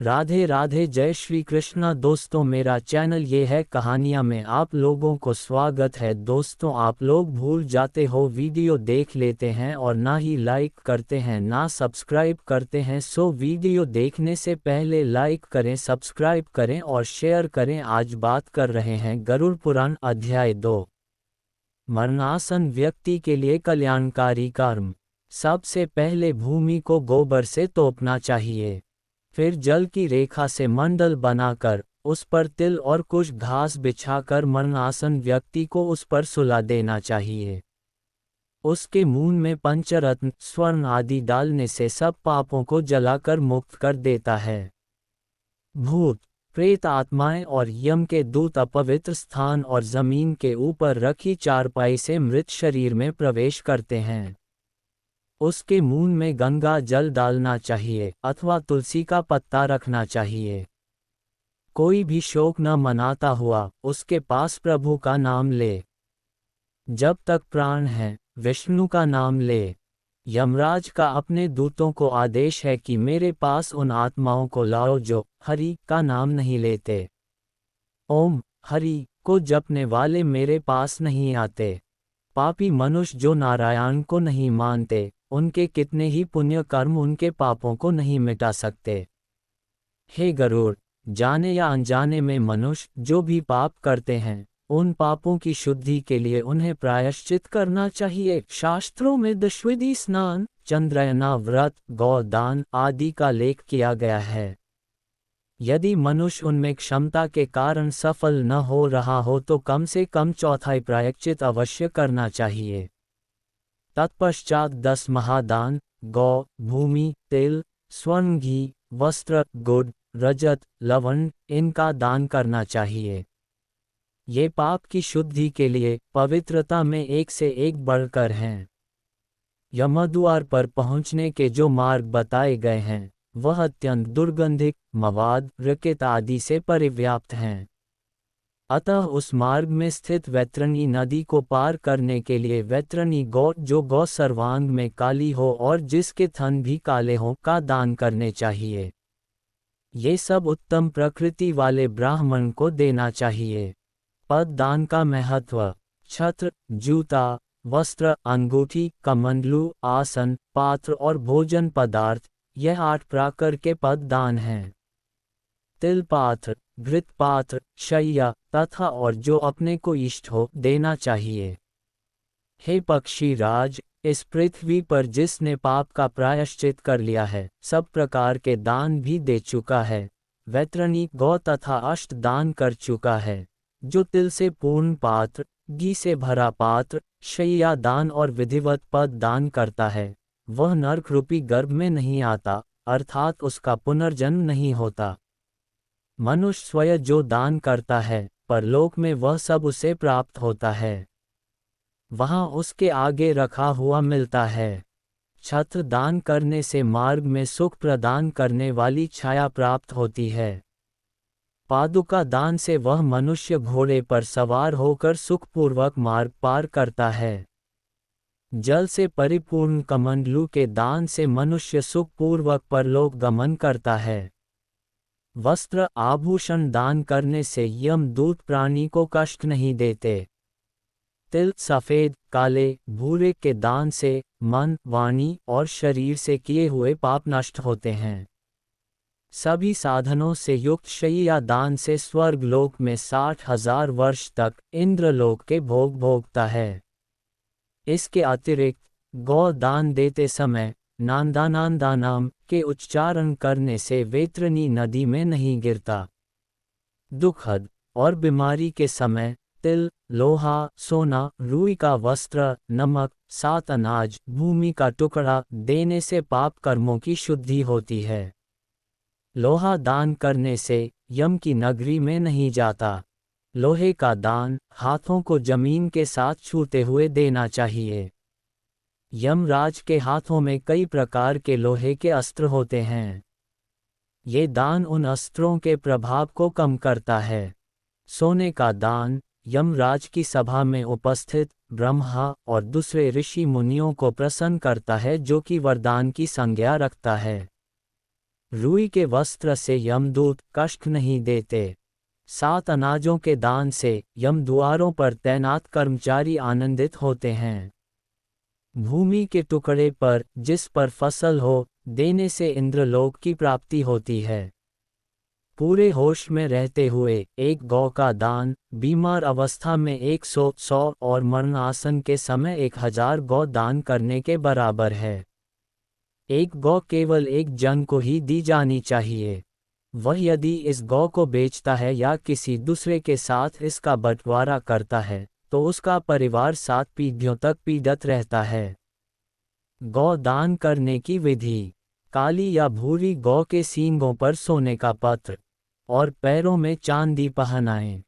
राधे राधे, जय श्री कृष्णा। दोस्तों, मेरा चैनल ये है कहानियाँ में आप लोगों को स्वागत है। दोस्तों, आप लोग भूल जाते हो, वीडियो देख लेते हैं और ना ही लाइक करते हैं ना सब्सक्राइब करते हैं। सो वीडियो देखने से पहले लाइक करें, सब्सक्राइब करें और शेयर करें। आज बात कर रहे हैं गरुड़ पुराण अध्याय 2, मरणासन व्यक्ति के लिए कल्याणकारी कर्म। सबसे पहले भूमि को गोबर से तोपना चाहिए, फिर जल की रेखा से मंडल बनाकर उस पर तिल और कुछ घास बिछाकर मरणासन व्यक्ति को उस पर सुला देना चाहिए। उसके मुंह में पंचरत्न स्वर्ण आदि डालने से सब पापों को जलाकर मुक्त कर देता है। भूत प्रेत आत्माएं और यम के दूत अपवित्र स्थान और जमीन के ऊपर रखी चारपाई से मृत शरीर में प्रवेश करते हैं। उसके मुंह में गंगा जल डालना चाहिए अथवा तुलसी का पत्ता रखना चाहिए। कोई भी शोक न मनाता हुआ उसके पास प्रभु का नाम ले। जब तक प्राण है विष्णु का नाम ले। यमराज का अपने दूतों को आदेश है कि मेरे पास उन आत्माओं को लाओ जो हरि का नाम नहीं लेते। ओम हरि को जपने वाले मेरे पास नहीं आते। पापी मनुष्य जो नारायण को नहीं मानते, उनके कितने ही पुण्य कर्म उनके पापों को नहीं मिटा सकते। हे गरुड़, जाने या अनजाने में मनुष्य जो भी पाप करते हैं, उन पापों की शुद्धि के लिए उन्हें प्रायश्चित करना चाहिए। शास्त्रों में दशविधि स्नान, चंद्रयाना व्रत, गौदान आदि का लेख किया गया है। यदि मनुष्य उनमें क्षमता के कारण सफल न हो रहा हो तो कम से कम चौथाई प्रायश्चित अवश्य करना चाहिए। तत्पश्चात 10 महादान, गौ, भूमि, तिल, स्वर्ण, घी, वस्त्र, गुड़, रजत, लवण इनका दान करना चाहिए। ये पाप की शुद्धि के लिए पवित्रता में एक से एक बढ़कर हैं। यमद्वार पर पहुँचने के जो मार्ग बताए गए हैं वह अत्यंत दुर्गंधिक, मवाद, रकेत आदि से परिव्याप्त हैं। अतः उस मार्ग में स्थित वैतरणी नदी को पार करने के लिए वैतरणी गौ जो गौ सर्वांग में काली हो और जिसके थन भी काले हों का दान करने चाहिए। ये सब उत्तम प्रकृति वाले ब्राह्मण को देना चाहिए। पद दान का महत्व। छत्र, जूता, वस्त्र, अंगूठी, कमंडलू, आसन, पात्र और भोजन पदार्थ, यह 8 प्रकार के पद दान हैं। तिल पात्र, घृत पात्र, शय्या तथा और जो अपने को इष्ट हो देना चाहिए। हे पक्षी राज, इस पृथ्वी पर जिसने पाप का प्रायश्चित कर लिया है सब प्रकार के दान भी दे चुका है। वैतरणी गौ तथा अष्ट दान कर चुका है। जो तिल से पूर्ण पात्र, घी से भरा पात्र, शय्या दान और विधिवत पद दान करता है, वह नरक रूपी गर्भ में नहीं आता, अर्थात उसका पुनर्जन्म नहीं होता। मनुष्य स्वयं जो दान करता है परलोक में वह सब उसे प्राप्त होता है, वहां उसके आगे रखा हुआ मिलता है। छत्र दान करने से मार्ग में सुख प्रदान करने वाली छाया प्राप्त होती है। पादुका दान से वह मनुष्य घोड़े पर सवार होकर सुखपूर्वक मार्ग पार करता है। जल से परिपूर्ण कमंडलू के दान से मनुष्य सुखपूर्वक परलोक गमन करता है। वस्त्र आभूषण दान करने से यमदूत प्राणी को कष्ट नहीं देते। तिल सफेद, काले, भूरे के दान से मन, वाणी और शरीर से किए हुए पाप नष्ट होते हैं। सभी साधनों से युक्त शय्या दान से स्वर्गलोक में 60,000 वर्ष तक इंद्रलोक के भोग भोगता है। इसके अतिरिक्त गौ दान देते समय नांदानांदानाम के उच्चारण करने से वैतरणी नदी में नहीं गिरता। दुखद और बीमारी के समय तिल, लोहा, सोना, रुई का वस्त्र, नमक, 7 अनाज, भूमि का टुकड़ा देने से पाप कर्मों की शुद्धि होती है। लोहा दान करने से यम की नगरी में नहीं जाता। लोहे का दान हाथों को जमीन के साथ छूते हुए देना चाहिए। यमराज के हाथों में कई प्रकार के लोहे के अस्त्र होते हैं। ये दान उन अस्त्रों के प्रभाव को कम करता है। सोने का दान यमराज की सभा में उपस्थित ब्रह्मा और दूसरे ऋषि मुनियों को प्रसन्न करता है जो कि वरदान की संज्ञा रखता है। रुई के वस्त्र से यमदूत कष्ट नहीं देते। 7 अनाजों के दान से यम द्वारों पर तैनात कर्मचारी आनंदित होते हैं। भूमि के टुकड़े पर जिस पर फसल हो देने से इंद्रलोक की प्राप्ति होती है। पूरे होश में रहते हुए 1 गौ का दान, बीमार अवस्था में 100 और मरणासन के समय 1000 गौ दान करने के बराबर है। 1 गौ केवल एक जन को ही दी जानी चाहिए। वह यदि इस गौ को बेचता है या किसी दूसरे के साथ इसका बंटवारा करता है तो उसका परिवार 7 पीढ़ियों तक पीड़ित रहता है। गौ दान करने की विधि। काली या भूरी गौ के सींगों पर सोने का पत्र और पैरों में चांदी पहनाएं।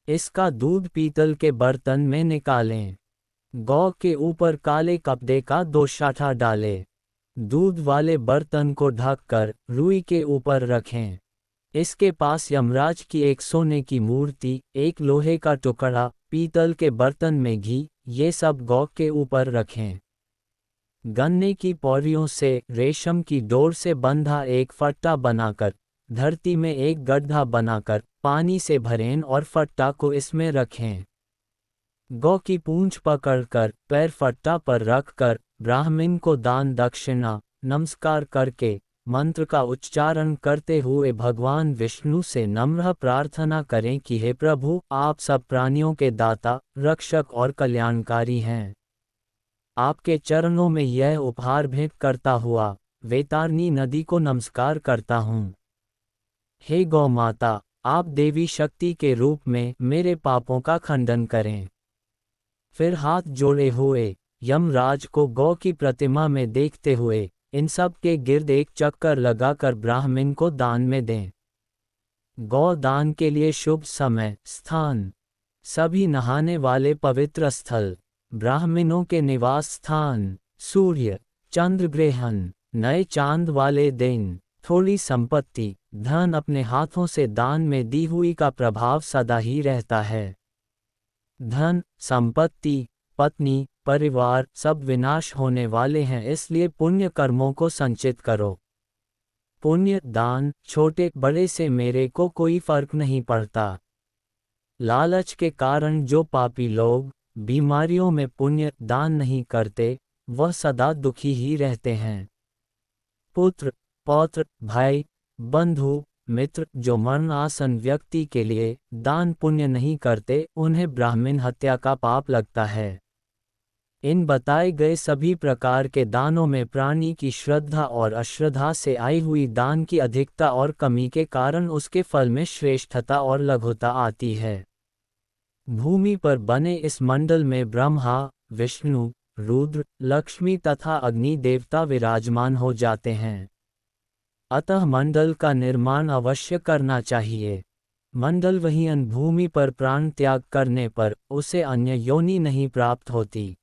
इसका दूध पीतल के बर्तन में निकालें। गौ के ऊपर काले कपड़े का 2 शाठा डालें। दूध वाले बर्तन को ढककर रुई के ऊपर रखें। इसके पास यमराज की एक सोने की मूर्ति, एक लोहे का टुकड़ा, पीतल के बर्तन में घी, ये सब गौ के ऊपर रखें। गन्ने की पौरियों से रेशम की डोर से बंधा एक फट्टा बनाकर धरती में एक गड्ढा बनाकर पानी से भरें और फट्टा को इसमें रखें। गौ की पूंछ पकड़कर पैर फट्टा पर रखकर ब्राह्मण को दान दक्षिणा नमस्कार करके मंत्र का उच्चारण करते हुए भगवान विष्णु से नम्र प्रार्थना करें कि हे प्रभु, आप सब प्राणियों के दाता, रक्षक और कल्याणकारी हैं। आपके चरणों में यह उपहार भेंट करता हुआ वैतरणी नदी को नमस्कार करता हूँ। हे गौ माता, आप देवी शक्ति के रूप में मेरे पापों का खंडन करें। फिर हाथ जोड़े हुए यमराज को गौ की प्रतिमा में देखते हुए इन सब के गिर्द एक चक्कर लगाकर ब्राह्मण को दान में दें। गौ दान के लिए शुभ समय स्थान। सभी नहाने वाले पवित्र स्थल, ब्राह्मणों के निवास स्थान, सूर्य चंद्र ग्रहण, नए चांद वाले दिन, थोड़ी संपत्ति, धन अपने हाथों से दान में दी हुई का प्रभाव सदा ही रहता है। धन, संपत्ति, पत्नी, परिवार सब विनाश होने वाले हैं, इसलिए पुण्य कर्मों को संचित करो। पुण्य दान छोटे बड़े से मेरे को कोई फर्क नहीं पड़ता। लालच के कारण जो पापी लोग बीमारियों में पुण्य दान नहीं करते वह सदा दुखी ही रहते हैं। पुत्र, पौत्र, भाई, बंधु, मित्र जो मरणासन व्यक्ति के लिए दान पुण्य नहीं करते उन्हें ब्राह्मण हत्या का पाप लगता है। इन बताए गए सभी प्रकार के दानों में प्राणी की श्रद्धा और अश्रद्धा से आई हुई दान की अधिकता और कमी के कारण उसके फल में श्रेष्ठता और लघुता आती है। भूमि पर बने इस मंडल में ब्रह्मा, विष्णु, रुद्र, लक्ष्मी तथा अग्नि देवता विराजमान हो जाते हैं। अतः मंडल का निर्माण अवश्य करना चाहिए। मंडल वहीन भूमि पर प्राण त्याग करने पर उसे अन्य योनि नहीं प्राप्त होती।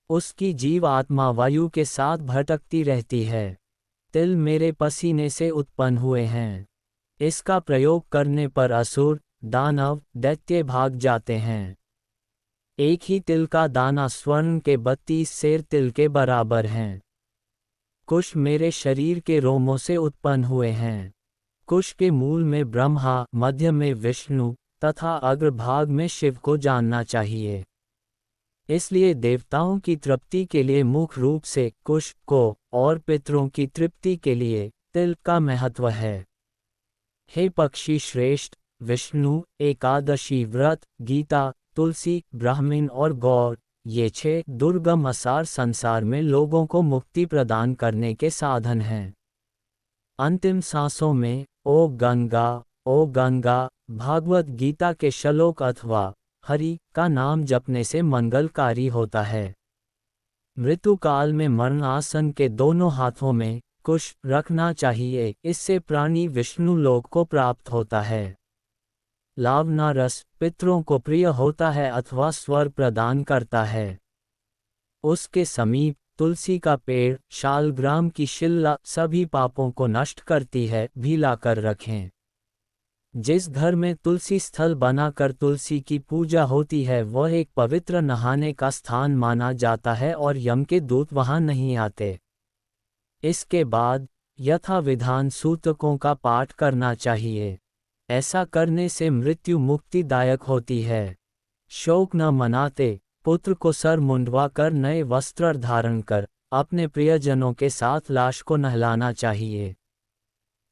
उसकी जीव आत्मा वायु के साथ भटकती रहती है। तिल मेरे पसीने से उत्पन्न हुए हैं। इसका प्रयोग करने पर असुर, दानव, दैत्य भाग जाते हैं। एक ही तिल का दाना स्वर्ण के 32 सेर तिल के बराबर हैं। कुश मेरे शरीर के रोमों से उत्पन्न हुए हैं। कुश के मूल में ब्रह्मा, मध्य में विष्णु तथा अग्रभाग में शिव को जानना चाहिए। इसलिए देवताओं की तृप्ति के लिए मुख्य रूप से कुश को और पितरों की तृप्ति के लिए तिल का महत्व है। हे पक्षी श्रेष्ठ, विष्णु, एकादशी व्रत, गीता, तुलसी, ब्राह्मण और गौर, ये 6 दुर्गम असार संसार में लोगों को मुक्ति प्रदान करने के साधन हैं। अंतिम सांसों में ओ गंगा भागवत गीता के श्लोक अथवा हरि का नाम जपने से मंगलकारी होता है। मृत्यु काल में मरणासन के दोनों हाथों में कुश रखना चाहिए, इससे प्राणी विष्णु लोक को प्राप्त होता है। लावना रस पितरों को प्रिय होता है अथवा स्वर प्रदान करता है। उसके समीप तुलसी का पेड़, शालग्राम की शिला सभी पापों को नष्ट करती है, भी लाकर रखें। जिस घर में तुलसी स्थल बनाकर तुलसी की पूजा होती है वह एक पवित्र नहाने का स्थान माना जाता है और यम के दूत वहां नहीं आते। इसके बाद यथा विधान सूतकों का पाठ करना चाहिए। ऐसा करने से मृत्यु मुक्तिदायक होती है। शोक न मनाते, पुत्र को सर मुंडवा कर नए वस्त्र धारण कर अपने प्रियजनों के साथ लाश को नहलाना चाहिए।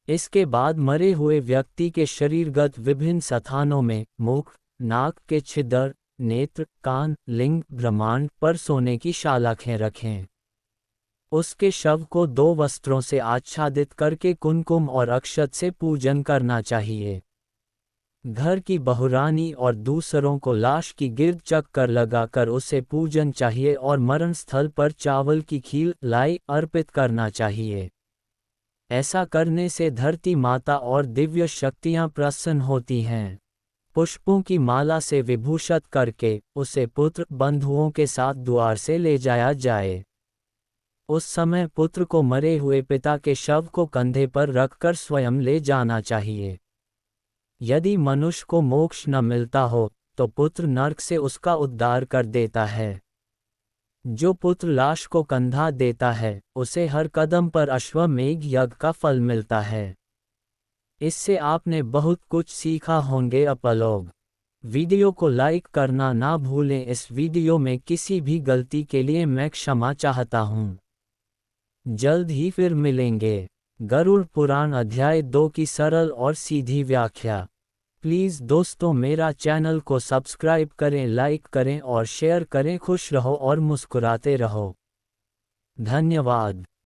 इसके बाद मरे हुए व्यक्ति के शरीरगत विभिन्न स्थानों में मुख, नाक के छिद्र, नेत्र, कान, लिंग, ब्रह्मांड पर सोने की शालाखें रखें। उसके शव को 2 वस्त्रों से आच्छादित करके कुमकुम और अक्षत से पूजन करना चाहिए। घर की बहुरानी और दूसरों को लाश की गिर्द चक्कर लगाकर उसे पूजन चाहिए और मरण स्थल पर चावल की खीर लाई अर्पित करना चाहिए। ऐसा करने से धरती माता और दिव्य शक्तियां प्रसन्न होती हैं। पुष्पों की माला से विभूषित करके उसे पुत्र बंधुओं के साथ द्वार से ले जाया जाए। उस समय पुत्र को मरे हुए पिता के शव को कंधे पर रखकर स्वयं ले जाना चाहिए। यदि मनुष्य को मोक्ष न मिलता हो तो पुत्र नरक से उसका उद्धार कर देता है। जो पुत्र लाश को कंधा देता है उसे हर कदम पर अश्वमेध यज्ञ का फल मिलता है। इससे आपने बहुत कुछ सीखा होंगे आप लोग। वीडियो को लाइक करना ना भूलें। इस वीडियो में किसी भी गलती के लिए मैं क्षमा चाहता हूँ। जल्द ही फिर मिलेंगे। गरुड़ पुराण अध्याय 2 की सरल और सीधी व्याख्या। प्लीज़ दोस्तों मेरा चैनल को सब्सक्राइब करें, लाइक करें और शेयर करें। खुश रहो और मुस्कुराते रहो। धन्यवाद।